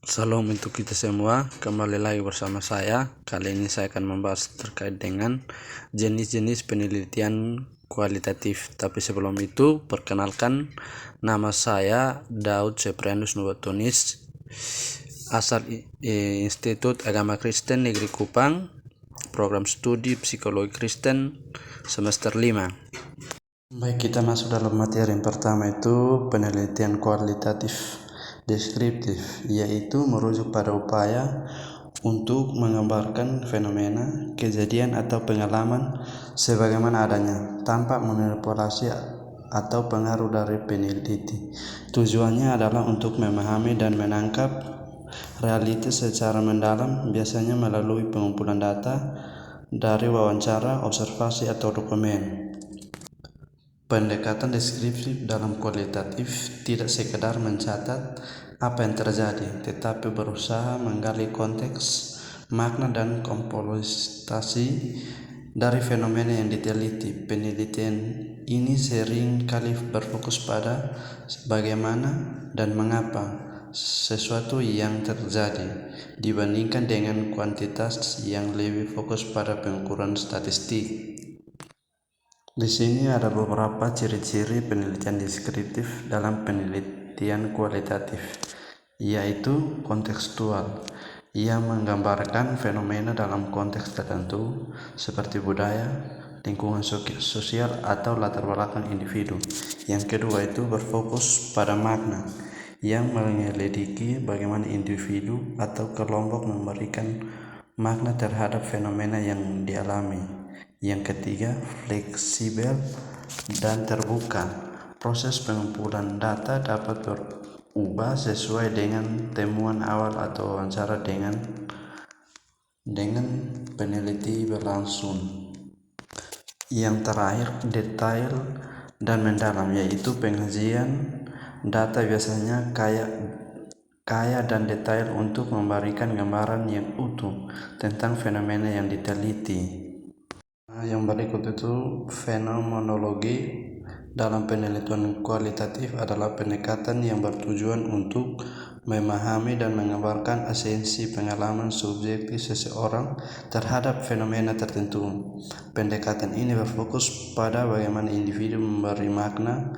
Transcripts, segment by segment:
Salam untuk kita semua, kembali lagi bersama saya. Kali ini saya akan membahas terkait dengan jenis-jenis penelitian kualitatif. Tapi sebelum itu, perkenalkan, nama saya Daud Seprianus Nuwatunis, asal Institut Agama Kristen Negeri Kupang, program studi Psikologi Kristen semester 5. Baik, kita masuk dalam materi yang pertama, itu penelitian kualitatif deskriptif, yaitu merujuk pada upaya untuk menggambarkan fenomena, kejadian atau pengalaman sebagaimana adanya tanpa memanipulasi atau pengaruh dari peneliti. Tujuannya adalah untuk memahami dan menangkap realitas secara mendalam, biasanya melalui pengumpulan data dari wawancara, observasi atau dokumen. Pendekatan deskriptif dalam kualitatif tidak sekedar mencatat apa yang terjadi, tetapi berusaha menggali konteks, makna, dan komposisi dari fenomena yang diteliti. Penelitian ini sering kali berfokus pada bagaimana dan mengapa sesuatu yang terjadi, dibandingkan dengan kuantitas yang lebih fokus pada pengukuran statistik. Di sini ada beberapa ciri-ciri penelitian deskriptif dalam penelitian kualitatif, yaitu kontekstual, yang menggambarkan fenomena dalam konteks tertentu seperti budaya, lingkungan sosial, atau latar belakang individu. Yang kedua itu berfokus pada makna, yang menyelidiki bagaimana individu atau kelompok memberikan makna terhadap fenomena yang dialami. Yang ketiga, fleksibel dan terbuka. Proses pengumpulan data dapat berubah sesuai dengan temuan awal atau wawancara dengan peneliti berlangsung. Yang terakhir, detail dan mendalam, yaitu pengajian data biasanya kaya dan detail untuk memberikan gambaran yang utuh tentang fenomena yang diteliti. Yang berikut itu fenomenologi. Dalam penelitian kualitatif adalah pendekatan yang bertujuan untuk memahami dan menggambarkan esensi pengalaman subjektif seseorang terhadap fenomena tertentu. Pendekatan ini berfokus pada bagaimana individu memberi makna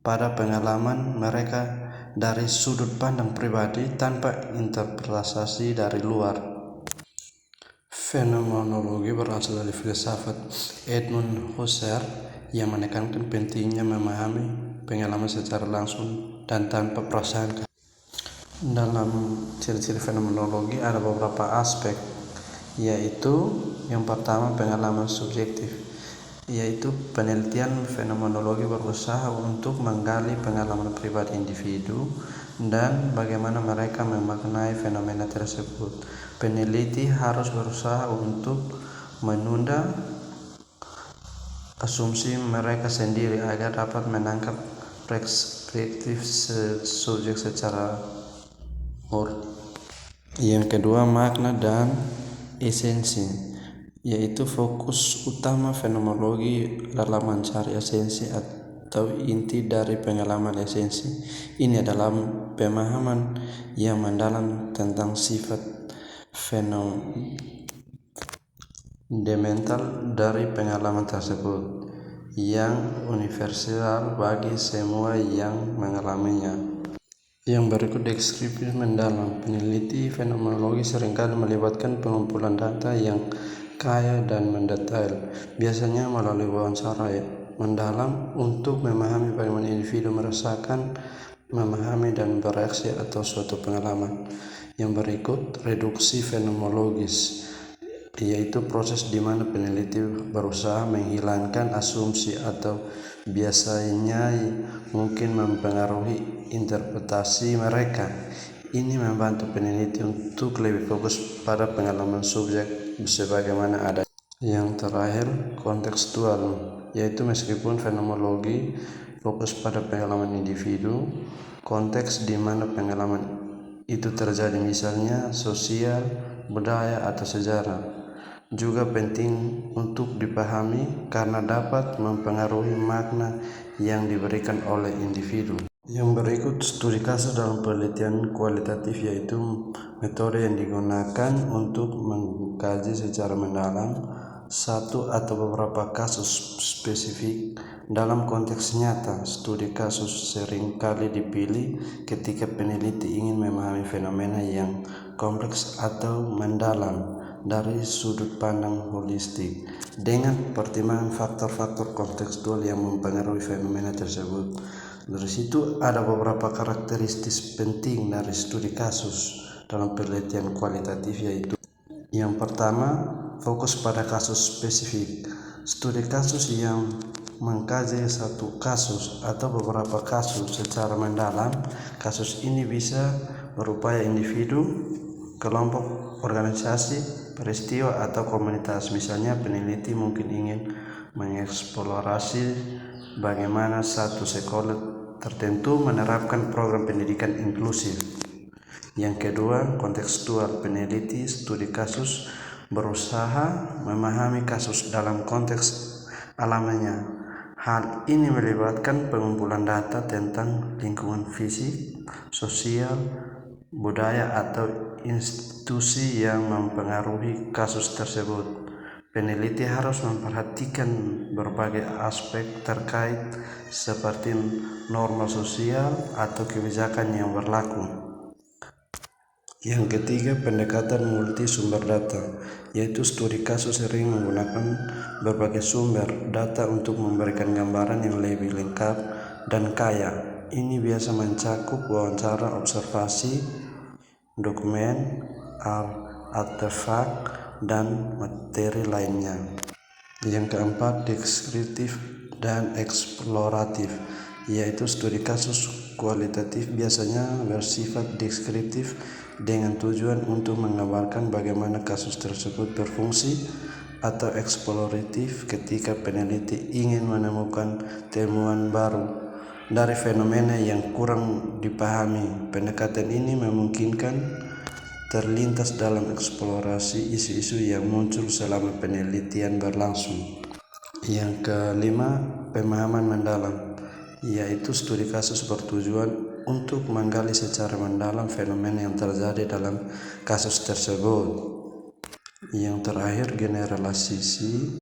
pada pengalaman mereka dari sudut pandang pribadi tanpa interpretasi dari luar. Fenomenologi berasal dari filsafat Edmund Husserl yang menekankan pentingnya memahami pengalaman secara langsung dan tanpa prasangka. Dalam ciri-ciri fenomenologi ada beberapa aspek, yaitu yang pertama pengalaman subjektif, yaitu penelitian fenomenologi berusaha untuk menggali pengalaman pribadi individu dan bagaimana mereka memaknai fenomena tersebut. Peneliti harus berusaha untuk menunda asumsi mereka sendiri agar dapat menangkap perspektif subjek secara murni. Yang kedua, makna dan esensi, yaitu fokus utama fenomenologi dalam mencari esensi atau inti dari pengalaman. Esensi ini adalah pemahaman yang mendalam tentang sifat fundamental dari pengalaman tersebut yang universal bagi semua yang mengalaminya. Yang berikut deskripsi mendalam. Peneliti fenomenologi seringkali melibatkan pengumpulan data yang kaya dan mendetail, biasanya melalui wawancara mendalam untuk memahami bagaimana individu merasakan, memahami, dan bereaksi atas suatu pengalaman. Yang berikut reduksi fenomenologis, yaitu proses di mana peneliti berusaha menghilangkan asumsi atau biasanya mungkin mempengaruhi interpretasi mereka. Ini membantu peneliti untuk lebih fokus pada pengalaman subjek sebagaimana ada. Yang terakhir, kontekstual, yaitu meskipun fenomenologi fokus pada pengalaman individu, konteks di mana pengalaman itu terjadi, misalnya sosial, budaya, atau sejarah, juga penting untuk dipahami karena dapat mempengaruhi makna yang diberikan oleh individu. Yang berikut studi kasus dalam penelitian kualitatif, yaitu metode yang digunakan untuk mengkaji secara mendalam satu atau beberapa kasus spesifik dalam konteks nyata. Studi kasus sering kali dipilih ketika peneliti ingin memahami fenomena yang kompleks atau mendalam dari sudut pandang holistik dengan pertimbangan faktor-faktor kontekstual yang mempengaruhi fenomena tersebut. Dari situ ada beberapa karakteristik penting dari studi kasus dalam penelitian kualitatif, yaitu yang pertama, fokus pada kasus spesifik. Studi kasus yang mengkaji satu kasus atau beberapa kasus secara mendalam. Kasus ini bisa berupa individu, kelompok, organisasi, peristiwa, atau komunitas. Misalnya, peneliti mungkin ingin mengeksplorasi bagaimana satu sekolah tertentu menerapkan program pendidikan inklusif. Yang kedua, kontekstual. Peneliti studi kasus berusaha memahami kasus dalam konteks alaminya. Hal ini melibatkan pengumpulan data tentang lingkungan fisik, sosial, budaya, atau institusi yang mempengaruhi kasus tersebut. Peneliti harus memperhatikan berbagai aspek terkait seperti norma sosial atau kebijakan yang berlaku. Yang ketiga, pendekatan multi sumber data, yaitu studi kasus sering menggunakan berbagai sumber data untuk memberikan gambaran yang lebih lengkap dan kaya. Ini biasa mencakup wawancara, observasi, dokumen, artefak, dan materi lainnya. Yang keempat, deskriptif dan eksploratif, yaitu studi kasus kualitatif biasanya bersifat deskriptif dengan tujuan untuk menggambarkan bagaimana kasus tersebut berfungsi, atau eksploratif ketika peneliti ingin menemukan temuan baru dari fenomena yang kurang dipahami. Pendekatan ini memungkinkan terlintas dalam eksplorasi isu-isu yang muncul selama penelitian berlangsung. Yang kelima, pemahaman mendalam, yaitu studi kasus bertujuan untuk menggali secara mendalam fenomena yang terjadi dalam kasus tersebut. Yang terakhir, generalisasi.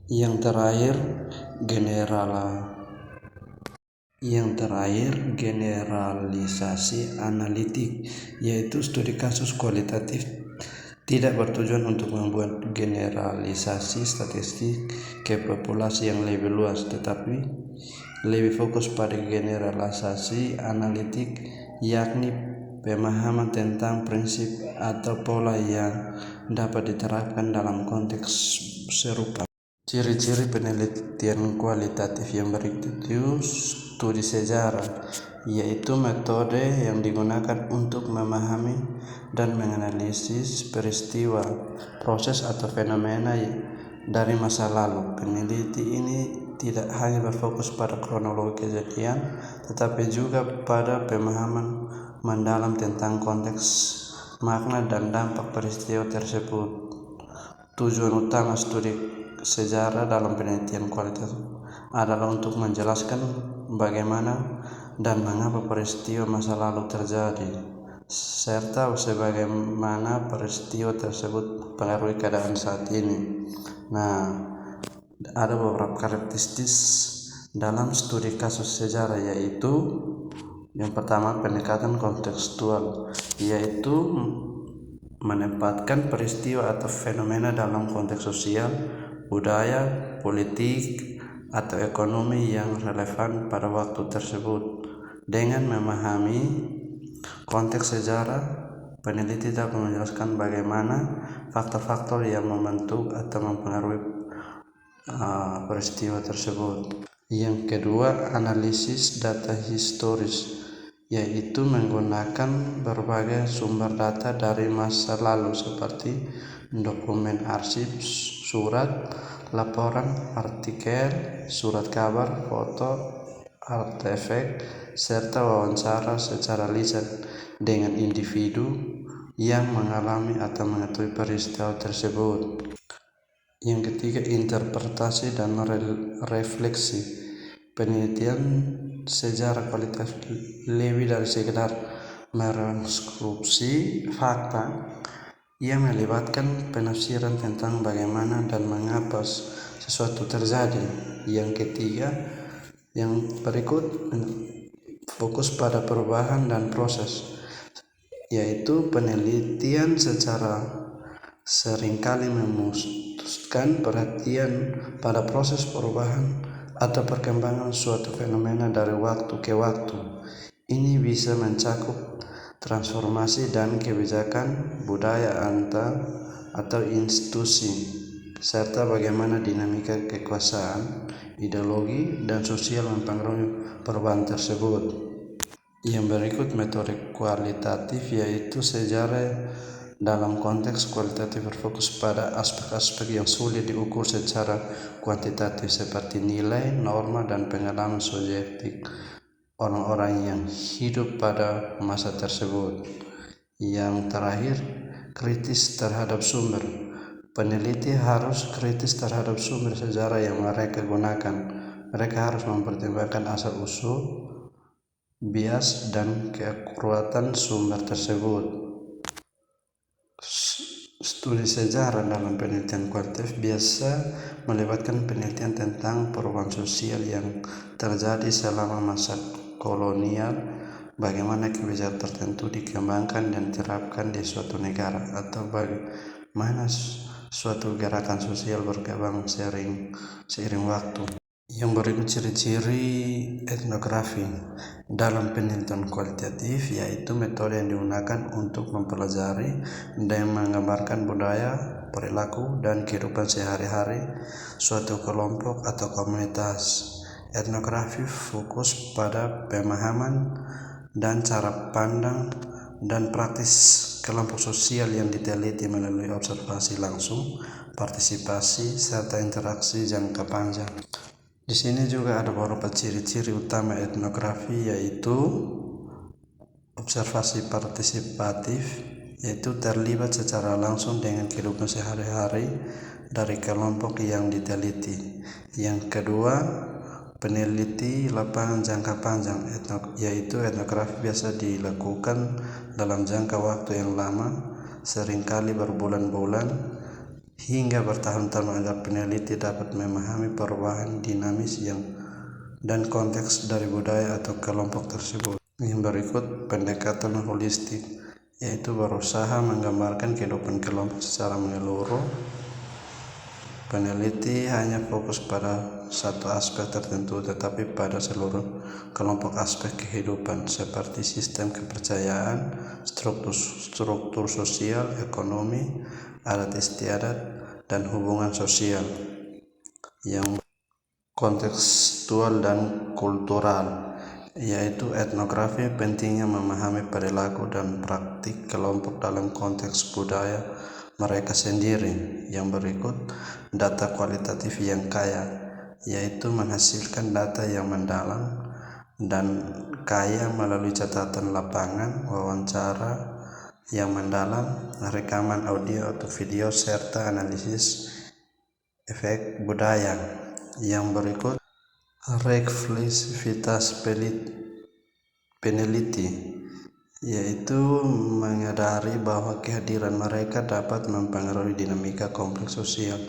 Yang terakhir, generalisasi analitik, yaitu studi kasus kualitatif tidak bertujuan untuk membuat generalisasi statistik ke populasi yang lebih luas, tetapi lebih fokus pada generalisasi analitik, yakni pemahaman tentang prinsip atau pola yang dapat diterapkan dalam konteks serupa. Ciri-ciri penelitian kualitatif yang berikut itu studi sejarah, yaitu metode yang digunakan untuk memahami dan menganalisis peristiwa, proses, atau fenomena dari masa lalu. Peneliti ini tidak hanya berfokus pada kronologi kejadian, tetapi juga pada pemahaman mendalam tentang konteks, makna, dan dampak peristiwa tersebut. Tujuan utama studi sejarah dalam penelitian kualitatif adalah untuk menjelaskan bagaimana dan mengapa peristiwa masa lalu terjadi, serta sebagaimana peristiwa tersebut mempengaruhi keadaan saat ini. Nah, ada beberapa karakteristik dalam studi kasus sejarah, yaitu yang pertama, pendekatan kontekstual, yaitu menempatkan peristiwa atau fenomena dalam konteks sosial, budaya, politik, atau ekonomi yang relevan pada waktu tersebut. Dengan memahami konteks sejarah, peneliti dapat menjelaskan bagaimana faktor-faktor yang membentuk atau mempengaruhi peristiwa tersebut. Yang kedua, analisis data historis, yaitu menggunakan berbagai sumber data dari masa lalu seperti dokumen arsip, surat, laporan, artikel, surat kabar, foto, artefak, serta wawancara secara lisan dengan individu yang mengalami atau mengetahui peristiwa tersebut. Yang ketiga, interpretasi dan refleksi. Penelitian sejarah kualitatif lebih dari sekedar merekonstruksi fakta. Ia melibatkan penafsiran tentang bagaimana dan mengapa sesuatu terjadi. Yang ketiga, yang berikut, fokus pada perubahan dan proses, yaitu penelitian secara seringkali memusatkan perhatian pada proses perubahan atau perkembangan suatu fenomena dari waktu ke waktu. Ini bisa mencakup transformasi dan kebijakan budaya atau institusi, serta bagaimana dinamika kekuasaan, ideologi, dan sosial mempengaruhi perubahan tersebut. Yang berikut metode kualitatif, yaitu sejarah dalam konteks kualitatif berfokus pada aspek-aspek yang sulit diukur secara kuantitatif seperti nilai, norma, dan pengalaman subjektif orang-orang yang hidup pada masa tersebut. Yang terakhir, kritis terhadap sumber. Peneliti harus kritis terhadap sumber sejarah yang mereka gunakan. Mereka harus mempertimbangkan asal-usul, bias, dan kekuatan sumber tersebut. Studi sejarah dalam penelitian kualitatif biasa melibatkan penelitian tentang perubahan sosial yang terjadi selama masa kolonial, bagaimana kebijakan tertentu dikembangkan dan diterapkan di suatu negara, atau bagaimana suatu gerakan sosial berkembang seiring waktu. Yang berikut ciri-ciri etnografi dalam penelitian kualitatif, yaitu metode yang digunakan untuk mempelajari dan menggambarkan budaya, perilaku, dan kehidupan sehari-hari suatu kelompok atau komunitas. Etnografi fokus pada pemahaman dan cara pandang dan praktis kelompok sosial yang diteliti melalui observasi langsung, partisipasi, serta interaksi jangka panjang. Di sini juga ada beberapa ciri-ciri utama etnografi, yaitu observasi partisipatif, yaitu terlibat secara langsung dengan kehidupan sehari-hari dari kelompok yang diteliti. Yang kedua, peneliti lapangan jangka panjang, yaitu etnografi biasa dilakukan dalam jangka waktu yang lama, seringkali berbulan-bulan hingga bertahun-tahun, agar peneliti dapat memahami perubahan dinamis dan konteks dari budaya atau kelompok tersebut. Yang berikut, pendekatan holistik, yaitu berusaha menggambarkan kehidupan kelompok secara menyeluruh. Peneliti hanya fokus pada satu aspek tertentu, tetapi pada seluruh kelompok aspek kehidupan seperti sistem kepercayaan, struktur sosial, ekonomi, adat istiadat, dan hubungan sosial. Yang kontekstual dan kultural, yaitu etnografi pentingnya memahami perilaku dan praktik kelompok dalam konteks budaya mereka sendiri. Yang berikut, data kualitatif yang kaya, yaitu menghasilkan data yang mendalam dan kaya melalui catatan lapangan, wawancara yang mendalam, rekaman audio atau video, serta analisis efek budaya. Yang berikut, refleksivitas peneliti, yaitu menyadari bahwa kehadiran mereka dapat mempengaruhi dinamika kompleks sosial.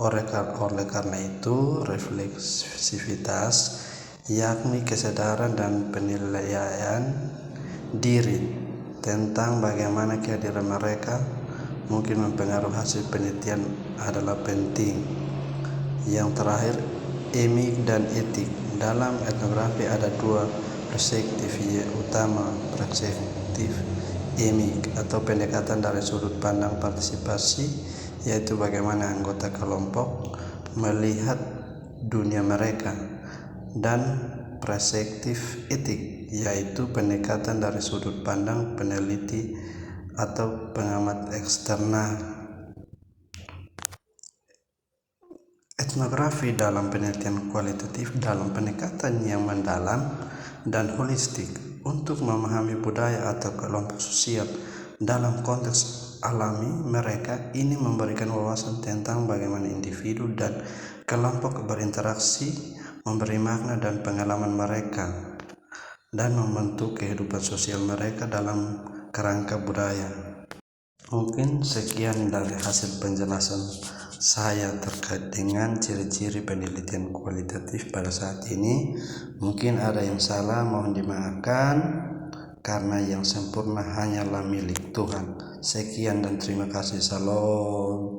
Oleh karena itu, refleksivitas yakni kesadaran dan penilaian diri tentang bagaimana kehadiran mereka mungkin mempengaruhi hasil penelitian adalah penting. Yang terakhir, emik dan etik. Dalam etnografi ada dua perspektif utama, perspektif emik atau pendekatan dari sudut pandang partisipasi, yaitu bagaimana anggota kelompok melihat dunia mereka, dan perspektif etik, yaitu pendekatan dari sudut pandang peneliti atau pengamat eksternal. Etnografi dalam penelitian kualitatif dalam pendekatan yang mendalam dan holistik untuk memahami budaya atau kelompok sosial dalam konteks alami mereka ini memberikan wawasan tentang bagaimana individu dan kelompok berinteraksi, memberi makna dan pengalaman mereka, dan membentuk kehidupan sosial mereka dalam kerangka budaya. Mungkin sekian dari hasil penjelasan saya terkait dengan ciri-ciri penelitian kualitatif pada saat ini. Mungkin ada yang salah, mohon dimaafkan, karena yang sempurna hanyalah milik Tuhan. Sekian dan terima kasih. Salam.